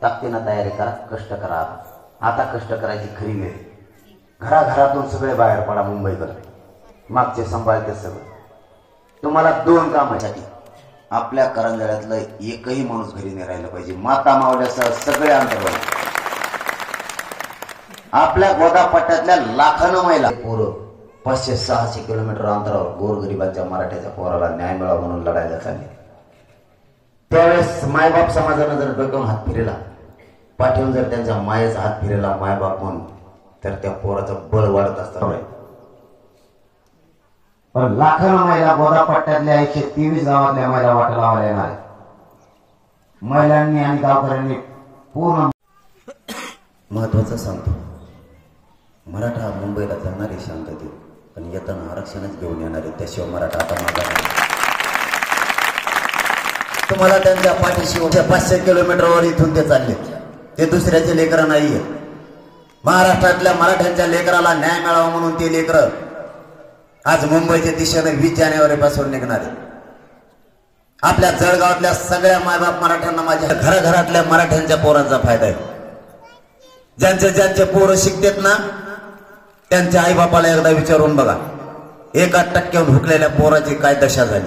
ताकदीनं तयारी करा, कष्ट करा. आता कष्ट करायची खरी वेळ. घराघरातून सगळे बाहेर पडा मुंबईकडे. मागचे सांभाळते सगळं. तुम्हाला 2 कामासाठी आपल्या करंजळ्यातलं एकही माणूस घरी नाही राहिला पाहिजे. माता मावल्यासह सगळे अंतर्गत आपल्या गोदापट्ट्यातल्या लाखांना महिला पोरं 500-600 किलोमीटर अंतरावर गोरगरिबांच्या मराठ्याच्या पोराला न्याय मिळावा म्हणून लढायला चालले. त्यावेळेस मायबाप समाजानं जर डोक्यावर हात फिरला, पाठीवर जर त्यांच्या मायेचा हात फिरला मायबाप म्हणून, तर त्या पोराचं बळ वाढत असतं. पण लाखांना महिला गोदापट्ट्यातल्या 123 गावातल्या महिला वाटा लावायला येणार आहेत. महिलांनी आणि गावकऱ्यांनी पूर्ण महत्वाचं सांगतो. मराठा मुंबईला जाणारे शांततेत, पण येताना आरक्षणच घेऊन येणार आहे. त्याशिवाय मराठा आता मागा नाही. तुम्हाला त्यांच्या पाठीशी 500 किलोमीटरवर इथून ते चालले. ते दुसऱ्याचे लेकरं नाहीये. महाराष्ट्रातल्या मराठ्यांच्या लेकराला न्याय मिळावा म्हणून ते लेकरं आज मुंबईच्या दिशेने 20 जानेवारी पासून निघणार आहे. आपल्या जळगावातल्या सगळ्या मायबाप मराठ्यांना, माझ्या घराघरातल्या मराठ्यांच्या पोरांचा फायदा आहे. ज्यांचे पोरं शिकतात ना, त्यांच्या आईबापाला एकदा विचारून बघा, 1% हुकलेल्या पोराची काय दशा झाली.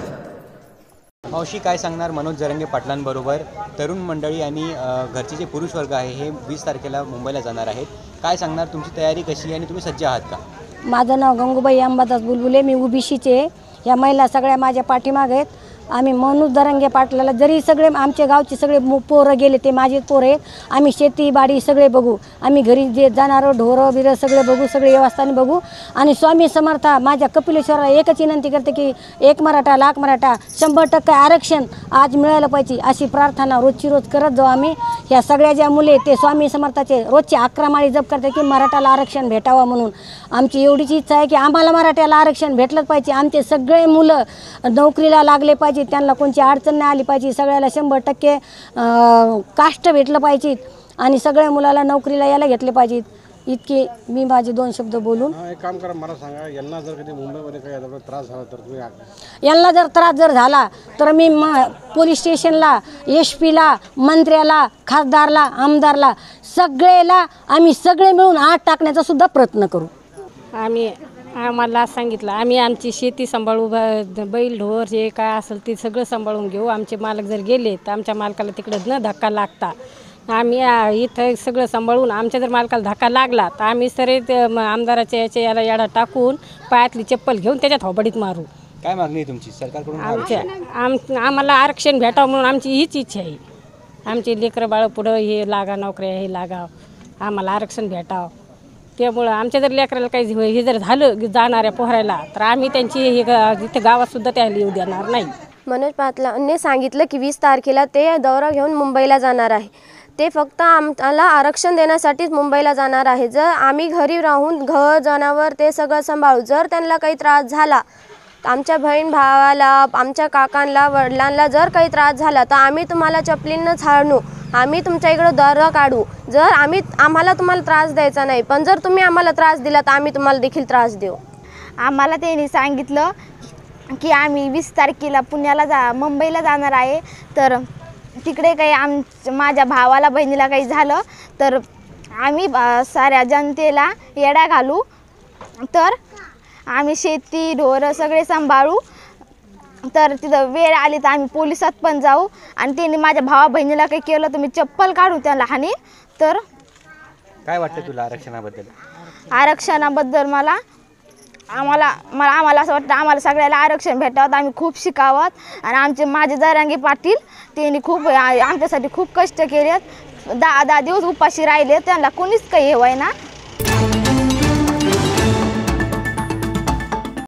मावशी, काय सांगणार मनोज जरांगे पाटलांबरोबर तरुण मंडळी आणि घरचे जे पुरुष वर्ग आहे हे 20 तारखेला मुंबईला जाणार आहेत. काय सांगणार, तुमची तयारी कशी आणि तुम्ही सज्ज आहात का? माझं नाव गंगूबाई अंबादास बुलबुले. मी ओबीसीचे. या महिला सगळ्या माझ्या पाठीमागे आहेत. आम्ही मनोज जरांगे पाटलाला जरी सगळे आमच्या गावचे सगळे पोरं गेले ते माझे पोरं आहेत. आम्ही शेती बाडी सगळे बघू. आम्ही घरी जे जाणारं ढोरं बिरं सगळे बघू, सगळे व्यवस्थाने बघू. आणि स्वामी समर्था माझ्या कपिलेश्वराला एकच विनंती करते की 1 मराठा लाख मराठा 100% आरक्षण आज मिळालं पाहिजे, अशी प्रार्थना रोजची रोज करत जाऊ. आम्ही ह्या सगळ्या ज्या मुले ते स्वामी समर्थाचे रोजची 11 माळी जप करते की मराठाला आरक्षण भेटावं म्हणून. आमची एवढीच इच्छा आहे की आम्हाला मराठ्याला आरक्षण भेटलंच पाहिजे. आमचे सगळे मुलं नोकरीला लागले पाहिजे, त्यांना कोणती अडचण नाही आली पाहिजे. सगळ्याला 100% कास्ट भेटलं पाहिजे आणि सगळ्या मुलाला नोकरीला यायला घेतले पाहिजेत. इतके मी माझे 2 शब्द बोलून. एक काम करा, मला सांगा, यांना जर कधी मुंबईमध्ये काही त्रास झाला तर तुम्ही यांना जर त्रास झाला तर मी पोलीस स्टेशनला, SP ला, मंत्र्याला, खासदारला, आमदारला सगळेला आम्ही सगळे मिळून आत टाकण्याचा सुद्धा प्रयत्न करू. आम्हाला सांगितलं आम्ही आमची शेती सांभाळू, बैल ढोर जे काय असेल ते सगळं सांभाळून घेऊ. आमचे मालक जर गेले तर आमच्या मालकाला तिकडं न धक्का लागता आम्ही इथं सगळं सांभाळून, आमच्या जर मालकाला धक्का लागला तर आम्ही सरे आमदाराच्या याला याडा टाकून पायातली चप्पल घेऊन त्याच्यात होबडीत मारू. काय मागणी आहे तुमची सरकारकडून? आम्हाला आरक्षण भेटावं म्हणून आमची हीच इच्छा आहे. आमचे लेकरं बाळ पुढं हे लागा, नोकऱ्या हे लागा, आम्हाला आरक्षण भेटावं. त्यामुळं आमच्या जर लेकराला काही हे जर झालं जाणाऱ्या पोहरायला तर आम्ही त्यांची हे इथे गावातसुद्धा त्याला येऊ देणार नाही. मनोज पाटलांनी सांगितलं की 20 तारखेला ते दौरा घेऊन मुंबईला जाणार आहे. ते फक्त आम्हाला आरक्षण देण्यासाठीच मुंबईला जाणार आहे. जर आम्ही घरी राहून घर जनावर ते सगळं सांभाळू, जर त्यांना काही त्रास झाला, आमच्या बहीण भावाला, आमच्या काकांना, वडिलांना जर काही त्रास झाला तर आम्ही तुम्हाला चपलीनं झाडू, आम्ही तुमच्या इकडं दर काढू. जर आम्हाला तुम्हाला त्रास द्यायचा नाही, पण जर तुम्ही आम्हाला त्रास दिला तर आम्ही तुम्हाला देखील त्रास देऊ. आम्हाला त्यांनी सांगितलं की आम्ही 20 तारखेला मुंबईला जाणार आहे. तर तिकडे काही माझ्या भावाला बहिणीला काही झालं तर आम्ही साऱ्या जनतेला येडा घालू. तर आम्ही शेती ढोरं सगळे सांभाळू. तर तिथं वेळ आली तर आम्ही पोलिसात पण जाऊ. आणि त्यांनी माझ्या भावा बहिणीला काही केलं तर मी चप्पल काढू त्याला हानी. तर काय वाटतं तुला आरक्षणाबद्दल? आरक्षणाबद्दल आम्हाला असं वाटतं आम्हाला सगळ्याला आरक्षण भेटावं. आम्ही खूप शिकावं. आणि माझे जरांगे पाटील त्यांनी खूप आमच्यासाठी खूप कष्ट केलेत. 10 दिवस उपाशी राहिले, त्यांना कोणीच काही हे होईना.